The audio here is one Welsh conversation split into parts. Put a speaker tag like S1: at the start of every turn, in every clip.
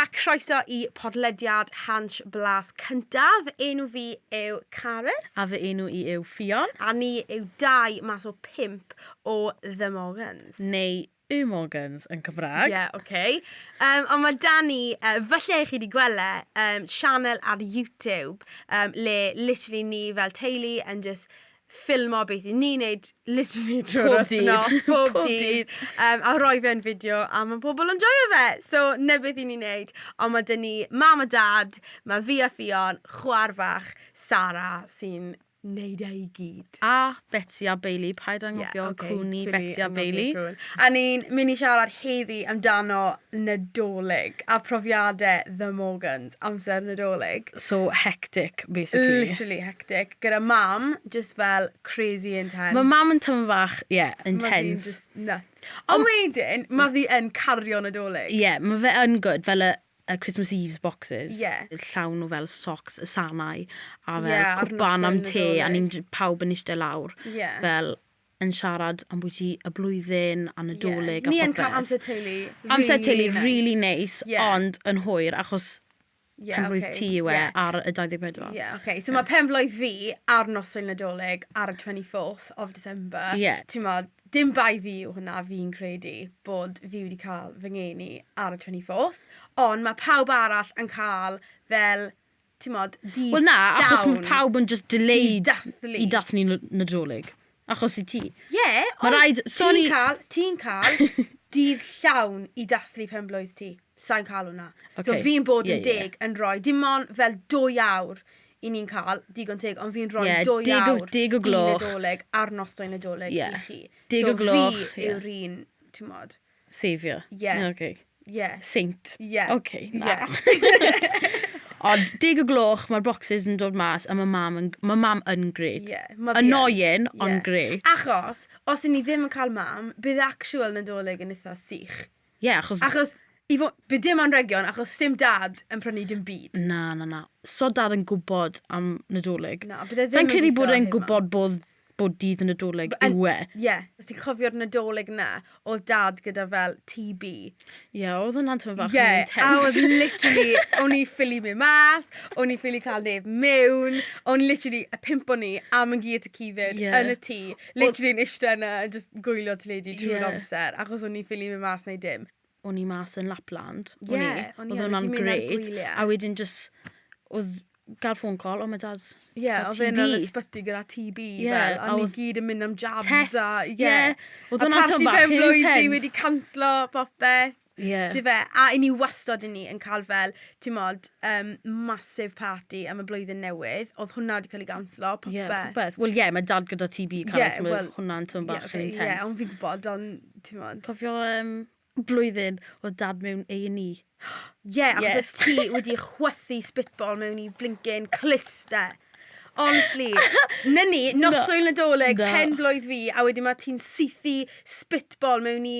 S1: A croeso i podlediad Hansh blas cyntaf. Enw fi yw Carys.
S2: A fy enw i yw Ffion.
S1: A ni yw 2 mas o 5 o The Morgans.
S2: Neu Y Morgans yn Cymraeg.
S1: Ie, oce. Ond mae Dani, falle chi wedi gweld sianel ar YouTube, le literally ni fel teulu yn just ffilmo beth i ni'n neud literally drwy'r wythnos, bob dydd. A rhoi fe'n fideo a mae pobl yn joio fe. So, ne beth i ni'n neud. Ond mae dyn ni mam a dad, mae fi a Ffion, chwar fach, Sara, sy'n neud ei gyd.
S2: A Bethau a Bailey, paid angofio cwni Bethau a Bailey.
S1: A ni'n mynd i siarad heddi amdano Nadolig a profiadau The Morgans, amser Nadolig.
S2: So hectic, basically.
S1: Literally hectic. Gyda mam, just fel crazy intense.
S2: Mae mam yn tyma fach, intense.
S1: Mae fi'n just nuts. Ond wedyn, mae fi yn cario Nadolig.
S2: Mae fe yn good, fel y Christmas Eve's boxes.
S1: Ie.
S2: Llawn o fel socks, y sanau, a fel cwpan am te, a ni'n pawb yn eistedd lawr. Fel yn siarad am bwyty y blwyddyn, a Nadolig, a popeth.
S1: Ni yn cael amser teulu.
S2: Amser teulu really nice, ond yn hwyr, achos penblwydd ti yw ar y 24.
S1: So mae penblwydd fi ar noson Nadolig ar y 24th of December. Ti'n modd, dim bai fi yw hwnna, fi'n credu bod fi wedi cael fy ngeni ar y 24th. Ond mae pawb arall yn cael fel, ti'n modd, dydd llawn.
S2: Wel na, achos mae pawb yn just delayed i dathlu Nadolig. Achos i ti. Ond
S1: ti'n cael dydd llawn i dathlu penblwydd ti. Sa'n cael hwnna. So fi'n bod yn deg yn rhoi, dim ond fel 2 awr i ni'n cael, digon teg, ond fi'n rhoi 2 awr i Nadolig ar noson Nadolig i chi.
S2: 10 o gloch.
S1: So fi yw'r un, ti'n modd.
S2: Saviour. Saint.
S1: Okay,
S2: na. Ond 10 o gloch, mae'r boxes yn dod mas, a mae mam yn great. Annoying, ond great.
S1: Achos, os ni ddim yn cael mam, bydd actual Nadolig yn eitha sych. Achos bydd dim hanrhegion, achos dim dad yn prynu dim byd.
S2: Na. So dad yn gwybod am Nadolig. Sa'n credu bod e'n gwybod bod dydd yn Nadolig yw e.
S1: Os ti'n cofio'r Nadolig na, oedd dad gyda fel TB.
S2: Oedd hwnna'n tyma bach yn intense.
S1: A oedd literally, o'n i ffili mynd mas, o'n i ffili cael neb mewn, o'n literally, y 5 o'n i am yn gyd y cifyd yn y tŷ. Literally yn eistedd yna, just gwylio teledu trwy'r amser, achos o'n i ffili mynd mas neu dim.
S2: O'n i mas yn Lapland. Oedd hwnna'n great. A wedyn just, oedd gael phone call, o mae dad
S1: oedd e'n yn ysbyty gyda TB fel, a ni gyd yn mynd am jabs a
S2: oedd hwnna'n tyma bach yn intense. A party penblwydd
S1: fi wedi canslo popeth. A i ni wastad i ni yn cael fel, ti'n modd, massive party am y blwyddyn newydd, oedd hwnna wedi cael ei ganslo, popeth.
S2: Wel mae dad gyda TB, Carys, mae hwnna'n tyma bach yn intense.
S1: Ond fi'n gwybod, ond ti'n modd.
S2: Cofio blwyddyn oedd dad mewn A&E.
S1: Achos ti wedi chwythu spitball mewn i blincin cluster. Honestly, ni, noson Nadolig, penblwydd fi, a wedyn mae ti'n sythu spitball mewn i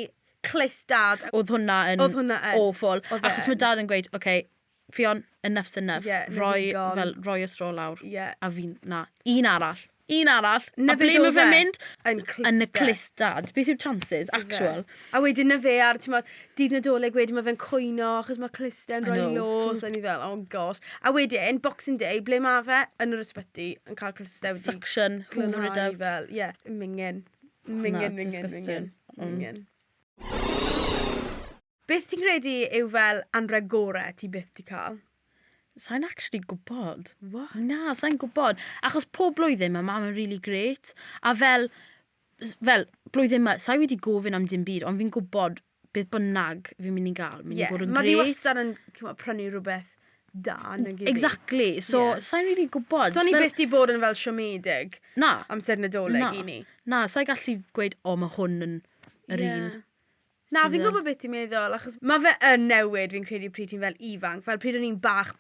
S1: clust dad.
S2: Oedd hwnna yn awful. Achos mae dad yn gweud, Ffion, enough's enough. Roi y stro lawr. A fi'n, un arall. A ble mae fe'n mynd? Yn y clust dad. Beth yw'r chances, actual?
S1: A wedyn na fe ar, ti'n modd, dydd Nadolig wedyn mae fe'n cwyno, achos mae clust yn rhoi los, a ni fel, oh gosh. A wedyn, Boxing Day, ble mae fe? Yn yr ysbyty, yn cael clust wedi.
S2: Suction, hoover it out.
S1: Mingen. Beth ti'n credu yw fel anrheg gorau ti byth ti cael?
S2: Sa'n actually gwybod. Na, sa'n gwybod. Achos pob blwyddyn mae mam yn really great. A fel blwyddyn yma, sa'i wedi gofyn am dim byd, ond fi'n gwybod beth bynnag fi'n mynd i gael. Mynd i bod yn great.
S1: Mae fi wastad yn prynu rhywbeth da yn y gyd.
S2: Exactly. So, sa'n really gwybod.
S1: So, ni byth di bod yn fel siomedig.
S2: Na.
S1: Amser Nadolig i ni.
S2: Na, sa'i gallu gweud, mae hwn yn yr un.
S1: Na, fi'n gwybod beth ti'n meddwl, achos mae fe yn newid fi'n credu pryd ti'n fel ifanc. Fel pryd o'n i'n bach,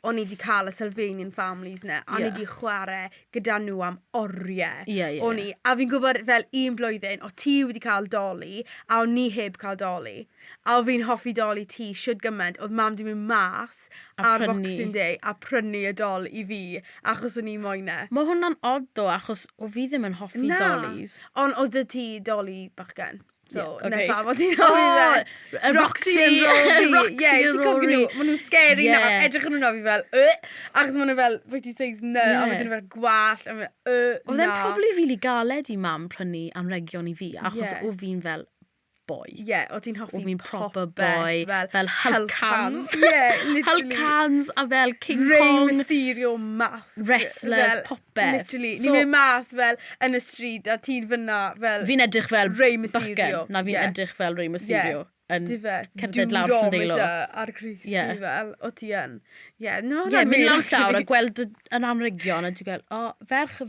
S1: o'n i wedi cael y Sylvanian families na, a o'n i wedi chwarae gyda nhw am oriau. A fi'n gwybod fel un blwyddyn, o ti wedi cael doli, a o'n ni heb cael doli. A o fi'n hoffi doli ti, siwd gymaint, oedd mam di mynd mas ar Boxing Day a prynu y dol i fi, achos o'n i moyn e.
S2: Mae hwnna'n odd ddo, achos o fi ddim yn hoffi dolis.
S1: Ond oedd ti doli bachgen? So, na pam o ti'n hoffi fel Roxy yn Rofi. Ie, ti'n cofio nhw. Maen nhw'n scary na. Edrych yn nhw'n hoffi fel, achos maen nhw fel, beth i seis na, a maen nhw'n fel gwallt, a maen
S2: Oedd e'n probably really galed i mam prynu hanrhegion i fi, achos o fi'n fel boy.
S1: Ie, o ti'n hoffi
S2: o fi'n proper boy. Fel Hulk hands.
S1: Ie, literally.
S2: Hulk hands a fel King
S1: Rey
S2: Kong.
S1: Mysterio mask.
S2: Wrestlers, popeth.
S1: Literally. Ni'n mynd mas fel yn y stryd a ti'n fyna fel...
S2: Fi'n edrych fel
S1: Rey Mysterio.
S2: Na fi'n edrych fel Rey Mysterio.
S1: Cerdded lawr Llandeilo. Ar Grys fel, o ti yn. Ie,
S2: mynd lawr llawr a gweld yn hanrhegion a ti'n gweld, ferch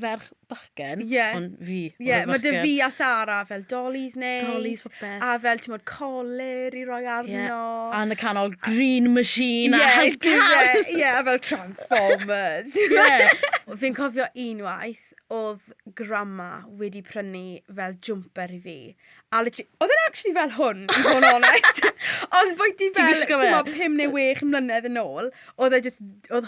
S2: bachgen, ond fi.
S1: Ie, mae dy fi a Sara fel dolis neis.
S2: Dolis, popeth.
S1: A fel, ti'n modd, colir i roi arno.
S2: A yn y canol green machine a Hulk hands.
S1: Ie, a fel Transformers. Fi'n cofio unwaith oedd grandma wedi prynu fel jwmper i fi. A literally, oedd e'n actually fel hwn, i fod yn honest. Ond bwyd ti fel, ti'n modd, 5 neu 6 mlynedd yn ôl, oedd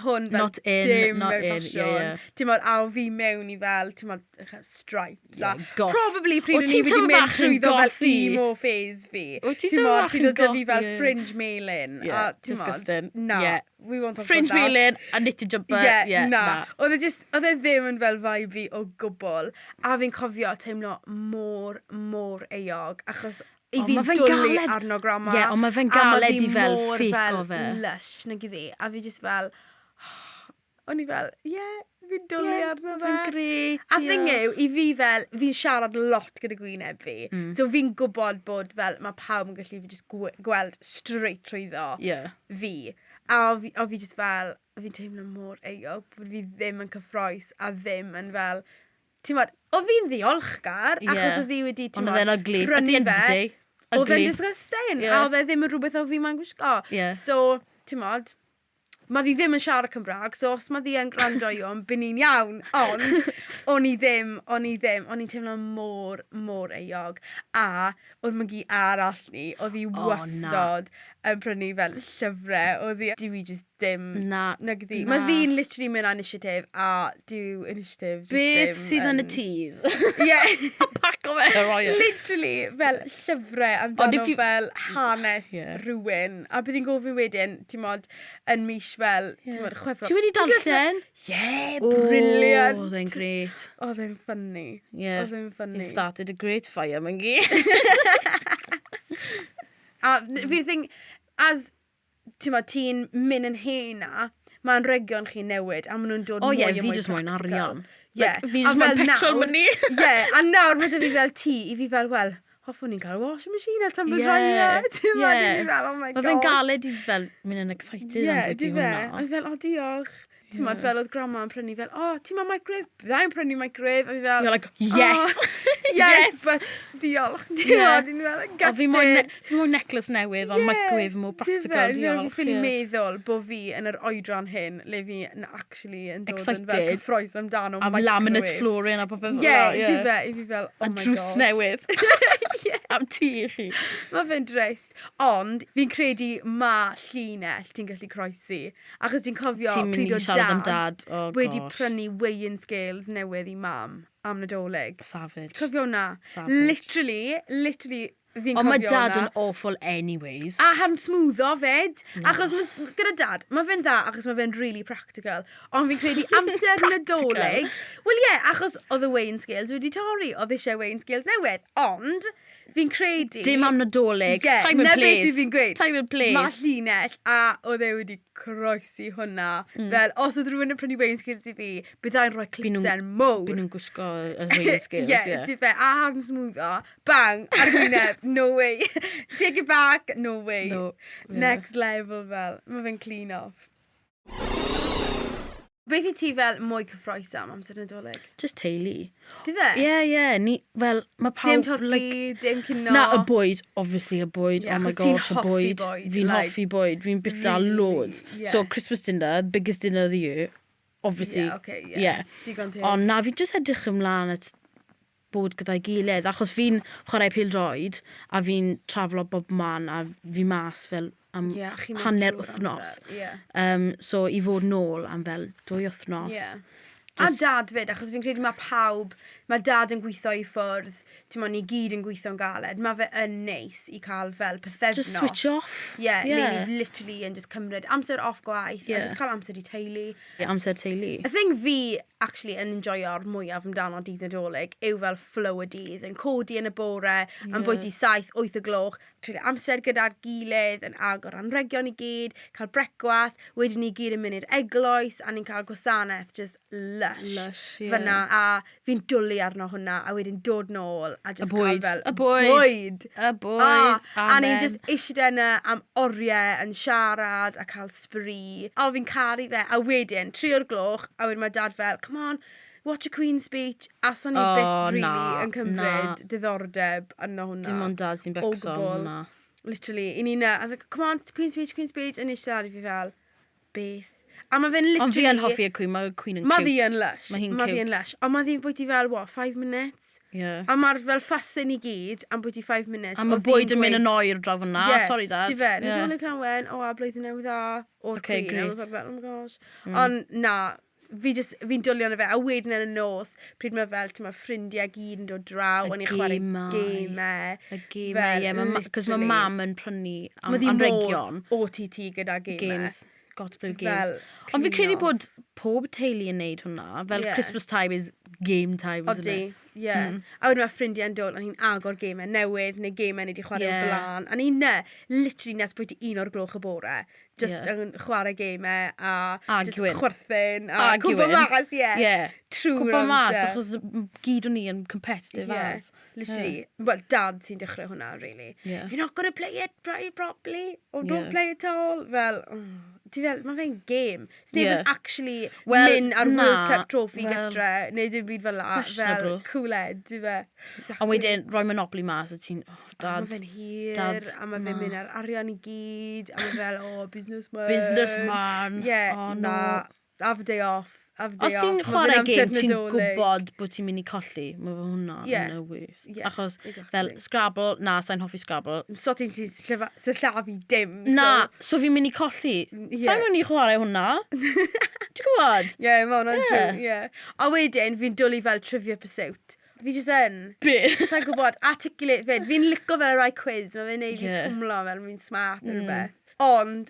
S1: hwn fel dim mewn ffasiwn. Ti'n modd, a o fi mewn i fel, ti'n modd, stripes. Probably pryd o'n i wedi mynd trwyddo fel emo phase fi. Ti'n modd, pryd oedd fi fel fringe mailin.
S2: Disgusting.
S1: Na, we won't talk about that.
S2: Fringe mailin a knitted jumper.
S1: Na. Oedd e ddim yn fel vibe fi o gwbl. A fi'n cofio teimlo mor eog. Achos i fi dwlu arno grandma.
S2: Ie, ond mae fe'n galed i fel ffeik o fe.
S1: Lush, nag i ddi. A fi just fel... O'n i fel, fi'n dwlu arno fe.
S2: Fe'n gret.
S1: A thing yw, i fi fel, fi'n siarad lot gyda gwyneb fi. So fi'n gwybod bod fel, mae pawb yn gallu fi just gweld straight trwyddo fi. A o fi just fel, fi'n teimlo mor eog, bod fi ddim yn cyffroes a ddim yn fel... Ti'n modd, o fi'n ddiolchgar, achos o ddi wedi, ti'n modd, prynu fe. Oedd e'n disgusting, a oedd e ddim yn rhywbeth o fi mae'n gwisgo. So, ti'n modd, mae ddi ddim yn siarad Cymraeg, so os mae ddi yn gwrando i o'n, byn ni'n iawn, ond o'n i ddim, o'n i'n teimlo mor eog. A oedd mygi arall ni, oedd hi wastod yn prynu fel llyfrau, oedd hi, dwi just dim, nag ydi. Mae ddi'n literally mynd â initiative, a dwi initiative just dim.
S2: Beth sydd yn y tydd?
S1: Ie.
S2: Pac o fe, roi.
S1: Literally, fel llyfrau amdano fel hanes rhywun. A bydd hi'n gofyn wedyn, ti'n modd, yn mis fel, ti'n modd, chwefro.
S2: Ti wedi darllen?
S1: Ie, brilliant.
S2: Oedd e'n gret.
S1: Oedd e'n funny. Oedd e'n funny.
S2: He started a great fire, myngi.
S1: A fi'n think, as ti'n mynd yn hena, mae'n hanrhegion chi'n newid, a maen nhw'n dod mwy
S2: fi jyst moyn arian. Fi
S1: jyst
S2: moyn petrol money.
S1: A nawr mae fi fel ti, i fi fel, wel, hoffwn ni'n cael washing machine tan bod rhaid. Mae
S2: fe'n galed i fel mynd yn excited am beth i hwnna.
S1: A fi fel, diolch. Ti'n modd fel oedd grandma yn prynu fel, ti'n modd microwave? Byddai'n prynu microwave. A fi fel,
S2: you're like, yes!
S1: Yes, but diolch. Ti'n fel, gutted.
S2: Fi moyn necklace newydd, ond microwave mwy practical, diolch.
S1: Fi'n meddwl bod fi yn yr oedran hyn, le fi yn actually yn dod yn fel cyffroes amdano microwave.
S2: Am laminate flooring a popeth.
S1: Ie, i fi fel, oh my gosh.
S2: A drws newydd. Am ti i chi.
S1: Mae fe'n drist. Ond, fi'n credu ma llinell ti'n gallu croesi. Achos ti'n cofio pryd o dad wedi prynu weighing scales newydd i mam am Nadolig.
S2: Savage.
S1: Cofio hwnna? Literally, fi'n cofio hwnna.
S2: Ond mae dad yn awful anyways.
S1: A han smwddo fed. Achos gyda dad, mae fe'n dda achos mae fe'n really practical. Ond fi'n credu amser Nadolig. Wel achos oedd y weighing scales wedi torri. Oedd eisiau weighing scales newydd. Ond... Fi'n credu...
S2: Dim am Nadolig. Time and place.
S1: Na beth fi'n gweud.
S2: Time and place.
S1: Mae llinell a oedd e wedi croesi hwnna. Fel, os oedd rhywun yn prynu weighing scales i fi, byddai'n rhoi clipsen mowr.
S2: Byd nhw'n gwisgo y weighing scales,
S1: Ie, a han smwddo. Bang, ar gwyneb. No way. Take it back. No way. Next level fel. Mae fe'n clean off. Beth i ti fel mwy cyffroes am amser Nadolig?
S2: Just teulu.
S1: Di fe?
S2: Ie. Fel, mae pawb...
S1: Dim torri, dim cino.
S2: Na, y bwyd. Obviously, y bwyd. Oh my gosh, y bwyd. Fi'n hoffi bwyd. Fi'n bita loads. So, Christmas dinner, biggest dinner of the year. Obviously. Yeah. Digon teg. Ond na, fi'n just edrych ymlaen at bod gyda'i gilydd. Achos fi'n chwarae pêl-droed, a fi'n traflo bob man, a fi mas fel... am hanner wythnos. So, i fod nôl am fel 2 wythnos.
S1: A dad fyd, achos fi'n credu mae pawb, mae dad yn gweithio i ffwrdd, ti'n ni gyd yn gweithio'n galed. Mae fe yn neis i cael fel pythefnos.
S2: Just switch off.
S1: Yeah, le ni literally yn just cymryd amser off gwaith, a just cael amser i teulu.
S2: Amser teulu.
S1: I think fi, actually, yn enjoyo'r mwyaf amdano dydd Nadolig, yw fel flow y dydd, yn codi yn y bore, yn bwyty 7, 8 o gloch, trwy amser gyda'r gilydd, yn agor hanrhegion i gyd, cael brecwas, wedyn ni gyd yn mynd i'r eglwys, a ni'n cael gwasanaeth, just lush. Fyna, a fi'n dwlu arno hwnna, a wedyn dod nôl, a just cael fel bwyd.
S2: Y bwyd.
S1: A ni'n just eisiau yna am oriau, yn siarad, a cael spree. A fi'n caru fe, a wedyn, 3 o'r gloch, a wedyn mae dad fel, come on, watch a Queen's speech, a son ni byth really yn cymryd diddordeb yno hwnna.
S2: Dim ond dad sy'n becso hwnna.
S1: Literally, i ni'n I was like, come on, Queen's speech, a ni eisiau fi fel, Beth. A mae fe'n literally...
S2: Ond fi yn hoffi y Queen, mae Queen yn cute.
S1: Mae fi yn lush.
S2: Mae hi'n
S1: cute. Mae fi yn lush. Ond mae fi'n bwyty fel, 5 minutes?
S2: Yeah.
S1: A mae'r fel ffasyn i gyd am bwyty 5 minutes.
S2: A mae bwyd yn mynd yn oer draw fyna. Sorry, dad.
S1: Di fe, Nadolig llawen, a blwyddyn newydd dda, o'r Queen. Okay, great. Oh my gosh. Ond na, fi'n dwlio na fe, a wedyn yn y nos, pryd mae fel, mae ffrindiau gyd yn dod draw, a ni'n chwarae gemau.
S2: Y gemau, ie, cos mae mam yn prynu hanrhegion.
S1: OTT gyda gemau.
S2: God blue games. Ond fi'n credu bod pob teulu yn neud hwnna. Fel Christmas time is game time, isn't it?
S1: Ie. A wedyn mae ffrindiau yn dod, a ni'n agor gemau newydd, neu gemau ni wedi chwarae o blaen. A ni'n literally nes bwyty 1 o'r gloch y bore. Just yn chwarae gemau, a just chwerthin, a cwbl mas, trwy'r
S2: cwbl mas, achos gyd o'n ni yn competitive as.
S1: Literally. Well, dad sy'n dechrau hwnna, really. If you're not going to play it properly, or don't play it all, fel... Mae fe'n game. Sneb yn actually mynd ar World Cup trophy gytre, neu dim byd fel la, fel cwled, di fe.
S2: Ond wedyn, rhoi Monopoly mas, a ti'n, dad.
S1: Mae fe'n hir, a mae fe'n mynd ar arian i gyd, a mae fel, businessman.
S2: Businessman.
S1: Na, have a day off.
S2: Os ti'n chwarae game, ti'n gwybod bod ti'n mynd i colli, mae fe hwnna yn y wys. Achos fel Scrabble, na, sa'n hoffi Scrabble.
S1: So ti'n syllafu dim.
S2: Na, so fi'n mynd i colli. Sa'n mynd i chwarae hwnna? Ti'n gwybod?
S1: Ie, mae hwnna'n true, ie. A wedyn, fi'n dwlu fel Trivia Pursuit. Fi jyst yn.
S2: Beth?
S1: Sa'n gwybod, articulate fyd. Fi'n lico fel y rai quiz. Mae fe'n neud i twmlo fel fi'n smart yn rhywbeth. Ond,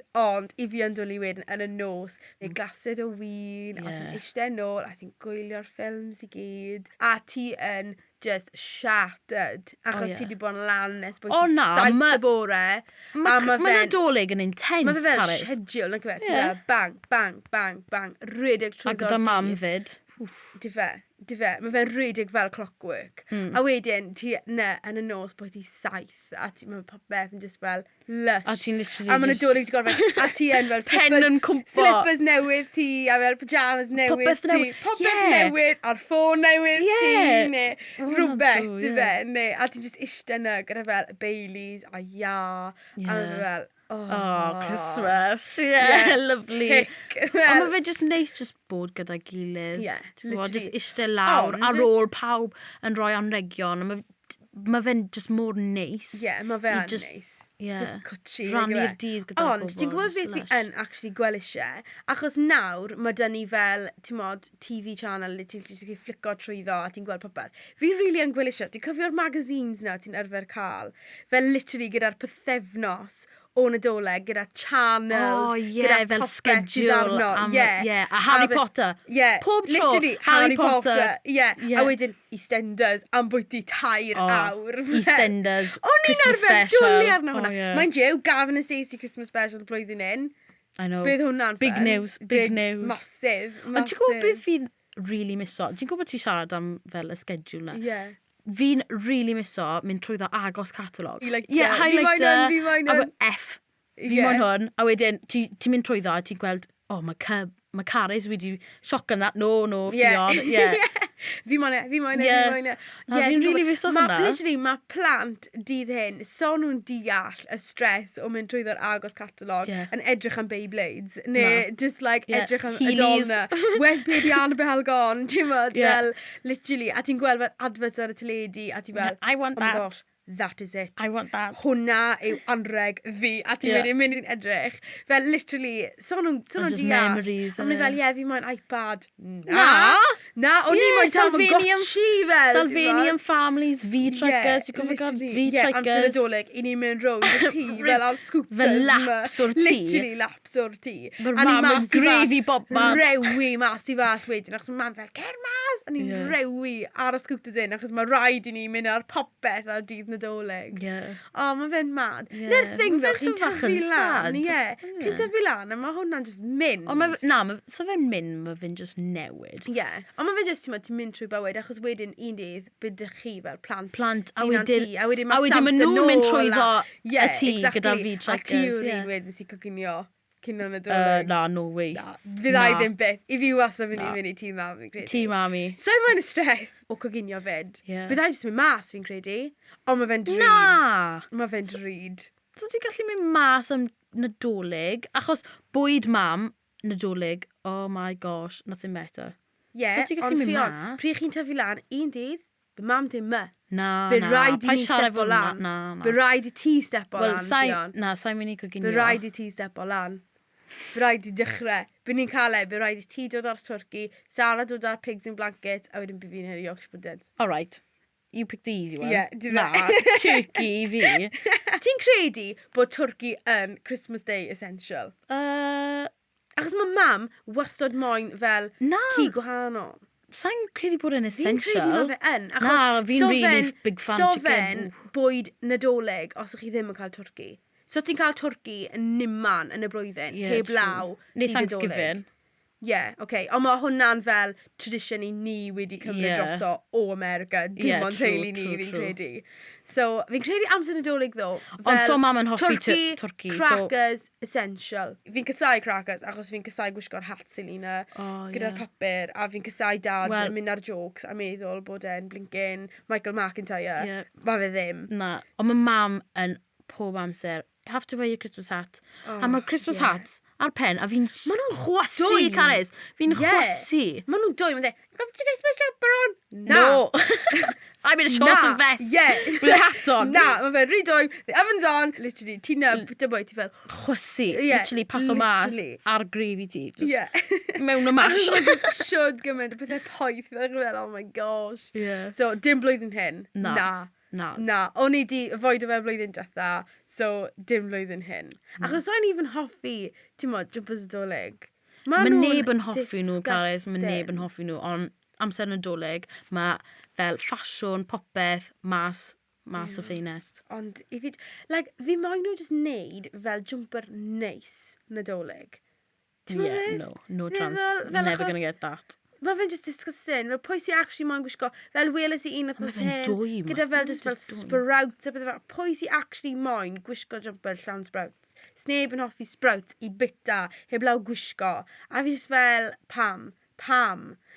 S1: i fi yn dwlu wedyn yn y nos, neu glasid o wyn, a ti'n eistedd nôl, a ti'n gwylio'r ffilms i gyd, a ti yn just shattered, achos ti wedi bod yn lan nes bod ti'n 7 y bore.
S2: Mae Nadolig yn intense,
S1: Carys. Mae fe fel
S2: schedule,
S1: like fe, bang, bang, bang, bang, rhedeg trwy
S2: ddod. A gyda mam fyd.
S1: Di fe. Mae fe'n rhedeg fel clockwork. A wedyn, ti yn y nos bod ti 7, a mae popeth yn just fel lush.
S2: A ti'n literally
S1: a mae'n Nadolig wedi gorfod, a ti yn fel
S2: pen yn cwmpo.
S1: Slippers newydd ti, a fel pyjamas newydd ti. Popeth newydd, a'r ffôn newydd ti, neu rhywbeth, di fe. A ti'n just eistedd yna gyda fel Baileys, a a fel...
S2: Christmas. Lovely. Ond mae fe just neis just bod gyda gilydd. Just eistedd lawr ar ôl pawb yn rhoi hanrhegion. Mae fe'n just mor neis.
S1: Mae fe yn neis. Just cwtsi.
S2: Rannu'r dydd gyda pobl.
S1: Ond, ti'n gwybod beth fi yn actually gweld eisiau? Achos nawr, mae dyn ni fel, ti'n modd, TV channel, ti'n gallu flico trwyddo a ti'n gweld popeth. Fi really yn gweld eisiau. Ti'n cyfio'r magazines na ti'n arfer cael. Fel literally gyda'r pythefnos o Nadolig, gyda channels, gyda
S2: fel schedule. A Harry Potter. Pob tro, Harry Potter.
S1: A wedyn EastEnders am bwyty 3 awr.
S2: EastEnders,
S1: O'n
S2: Christmas
S1: i'n arfer dwlu arno hwnna.
S2: special.
S1: Mind you, Gavin and Stacey Christmas special y blwyddyn un.
S2: I know.
S1: Bydd hwnna'n
S2: Big news, big news.
S1: Massive.
S2: Ond ti'n gwybod beth fi'n really miso? Ti'n gwybod ti'n siarad am fel y schedule na? Fi'n really miso mynd trwy ddo agos catalog.
S1: Fi moyn
S2: a F. Fi moyn hwn. A wedyn, ti'n mynd trwy ddo a ti'n gweld, mae Carys wedi sioc yna. No, Ffion.
S1: Fi moyn e.
S2: Fi'n really miso hwnna.
S1: Literally, mae plant dydd hyn, so nhw'n deall y stres o mynd trwy ddo'r agos catalog yn edrych am Beyblades. Neu, just like, edrych am Adolna. Where's baby Annabelle gone? Ti'n modd, fel, literally. A ti'n gweld fel adverts ar y teledu, a ti'n fel,
S2: I want that.
S1: that is it.
S2: I want that.
S1: Hwna yw anreg fi. A ti'n wedi mynd i'n edrych. Fel, literally, son nhw'n
S2: Just
S1: deall.
S2: memories,
S1: A nhw fel, fi moyn iPad.
S2: Na.
S1: O'n i moyn Tamagotchi fel.
S2: Salvanian families, V-truckers. You've got V-truckers.
S1: Amser Nadolig, i ni'n mynd rownd y tŷ fel ar scooters.
S2: Fel laps o'r tŷ.
S1: Literally laps o'r tŷ.
S2: Mae'r mam yn grefi bob man.
S1: Rewi mas i fas wedyn, achos mae mam fel, cer mas! A ni'n rewi ar y scooters un, achos mae rhaid i ni mynd ar popeth ar dydd Nadolig. O, mae fe'n mad. Ne'r thing ddo, chi'n tyfu lan. Chi'n tyfu lan, a mae hwnna'n just mynd.
S2: So fe'n mynd, mae fe'n just newid.
S1: Ond mae fe'n just, ti'n mynd trwy bywyd, achos wedyn un dydd, bydych chi fel plant.
S2: A wedyn mae nhw'n mynd trwyddo y tŷ gyda V-truckers.
S1: A ti yw'r un wedyn sy'n coginio cyn o'n Nadolig.
S2: No way.
S1: Fydda i ddim beth. I fi wastad fi'n mynd i tŷ mam, fi'n credu.
S2: Tŷ mami.
S1: So mae'n y stress o coginio fyd. Bydda i jyst mynd mas, fi'n credu. Ond mae fe'n drud. Mae fe'n drud.
S2: So ti'n gallu mynd mas am Nadolig, achos bwyd mam, Nadolig, oh my gosh, nothing better.
S1: Ond Ffion, pryd chi'n tyfu lan, un dydd, by mam dim my. Bydd rhaid i ni stepo lan. Bydd rhaid i ti stepo lan, Ffion.
S2: Sa'n mynd i coginio.
S1: Bydd rhaid i ti stepo lan. Bydd rhaid i dechrau. Bydd ni'n cael bydd rhaid i ti dod ar turkey, Sarah dod ar pigs in blanket, a wedyn bydd fi'n heri Yorkshire puddings.
S2: All right. You pick the easy one.
S1: Na,
S2: turkey i fi.
S1: Ti'n credu bod turkey yn Christmas Day essential? Achos mae mam wastad moyn fel ci gwahanol.
S2: Sa'n credu bod yn essential.
S1: Fi'n credu mae fe yn.
S2: Fi'n really big fan chicken.
S1: So fe'n bwyd Nadolig os ych chi ddim yn cael turkey. So ti'n cael turkey yn niman yn y blwyddyn, heb law.
S2: Neu Thanksgiving.
S1: Ond mae hwnna'n fel tradition i ni wedi cymryd droso o America, dim ond teulu ni, fi'n credu. So, fi'n credu amser Nadolig ddo.
S2: Ond so mam yn hoffi turkey.
S1: Crackers, essential. Fi'n cysau crackers, achos fi'n cysau gwisgo'r hat Selina, gyda'r papur, a fi'n cysau dad yn mynd ar jokes a meddwl bod e'n blinkin' Michael McIntyre. Mae fe ddim.
S2: Na, ond mae mam yn pob amser, you have to wear your Christmas hat. A mae'r Christmas hats ar pen, a fi'n chwysu, Carys. Fi'n chwysu.
S1: Maen nhw'n dwy, maen nhw'n come to Christmas jumper on?
S2: No. I'm in a shorts and vest. With a hat on.
S1: Na, mae fe'n rhy dwy, the oven's on. Literally, ti'n dy boi, ti fel.
S2: Chwysu. Literally, paso mas ar grif i ti. Mewn o mash.
S1: Siwd gymaint, y pethau poeth. Oh my gosh. So, dim blwyddyn hyn. Na. O'n i di avoid o fe blwyddyn diwetha, so dim blwyddyn hyn. Achos o'n i even hoffi, ti'n modd, jumpers Nadolig.
S2: Mae neb yn hoffi nhw, Carys, mae neb yn hoffi nhw, ond amser Nadolig, mae fel ffasiwn, popeth, mas o ffeinest.
S1: Ond i fi, fi moyn nhw jyst neud fel jumper neis Nadolig.
S2: No chance. Never gonna get that.
S1: Mae fe'n just disgusting. Fel pwy sy'n actually moyn gwisgo, fel weles i un o'r hyn, gyda fel just fel sprouts a beth fel, pwy sy'n actually moyn gwisgo jumper llawn sprouts. Sneb yn hoffi sprouts i bita, heb law gwisgo. A fi just fel, pam?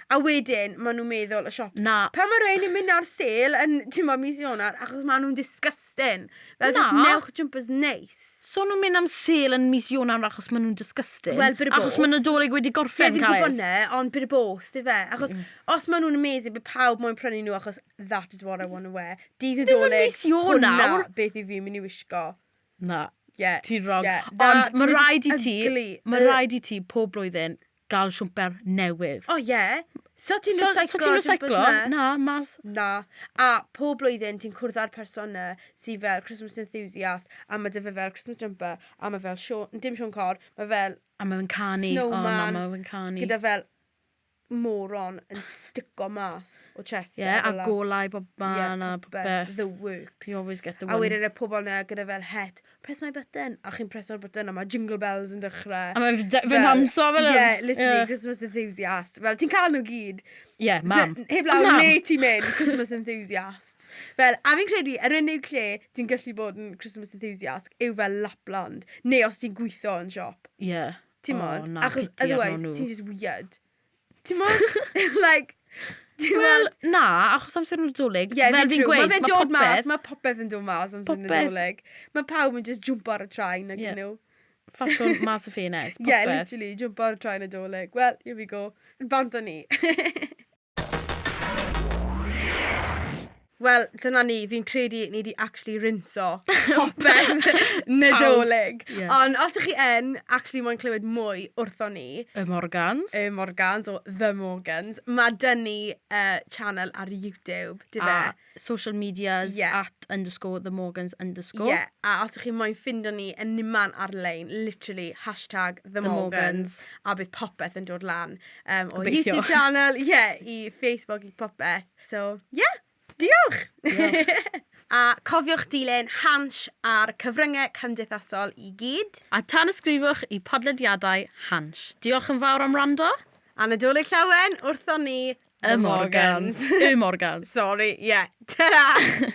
S1: A wedyn, maen nhw'n meddwl y shops, pam mae rhain yn mynd ar sale yn, ti'n ma, mis Ionar, achos maen nhw'n disgusting. Fel just newch jumpers neis.
S2: So nhw'n mynd am sale yn mis Ionar achos maen nhw'n disgusting? Wel, bydd y both. Achos maen Nadolig wedi gorffen, Carys?
S1: Fi'n gwybod ne, ond bydd y both, di fe. Achos os maen nhw'n amazing, bydd pawb moyn prynu nhw achos that is what I want to wear. Dydd Nadolig, hwnna, beth i fi'n mynd i wisgo.
S2: Na, ti'n wrong. Ond mae rhaid i ti pob blwyddyn gael siwmper newydd.
S1: So ti'n recyclo?
S2: Na, mas.
S1: Na. A pob blwyddyn ti'n cwrdd â'r person sydd fel Christmas enthusiast, a mae dy fe fel Christmas jumper, a mae fel dim Sion Cor, mae fel
S2: a mae'n canu.
S1: Snowman. Gyda fel moron yn stico mas o chest.
S2: A golau bob man a Beth.
S1: The works.
S2: You always get the one.
S1: A wedyn y pobol na gyda fel het, press my button. A chi'n preso'r button a mae jingle bells yn dechrau.
S2: A mae'n hamso fel yn.
S1: Literally, Christmas enthusiast. Fel, ti'n cael nhw gyd.
S2: Mam.
S1: Heb law le ti'n mynd, Christmas enthusiasts. Fel, a fi'n credu, yr unig lle ti'n gallu bod yn Christmas enthusiast yw fel Lapland. Neu os ti'n gweithio yn siop. Ti'n mod? Achos, otherwise, ti'n just weird. Ti'n mod? Wel,
S2: na, achos amser Nadolig.
S1: Fel fi'n gweud, mae dod mas, mae popeth yn dod mas amser Nadolig. Mae pawb yn just jump ar y train, ag nhw.
S2: Ffasiwn mas y ffenest, popeth.
S1: Literally, jump ar y train Nadolig. Well, here we go. Bant o ni. Wel, dyna ni, fi'n credu ni wedi actually rinso popeth Nadolig. Ond os ych chi actually moyn clywed mwy wrthon ni...
S2: Y Morgans.
S1: Y Morgans, o The Morgans. Mae dynnu channel ar YouTube, dy fe?
S2: Social medias at _ The Morgans _.
S1: A os ych chi moyn ffindo ni yn niman ar-lein, literally, #The Morgans, a bydd popeth yn dod lan. O YouTube channel, i Facebook, i popeth. So, diolch! A cofiwch dilyn Hansh ar cyfryngau cymdeithasol i gyd.
S2: A tan ysgrifwch i podlediadau Hansh. Diolch yn fawr am rando.
S1: A Nadolig llawen wrthon ni
S2: Y Morgans. Y Morgans.
S1: Sorry, ta-ra!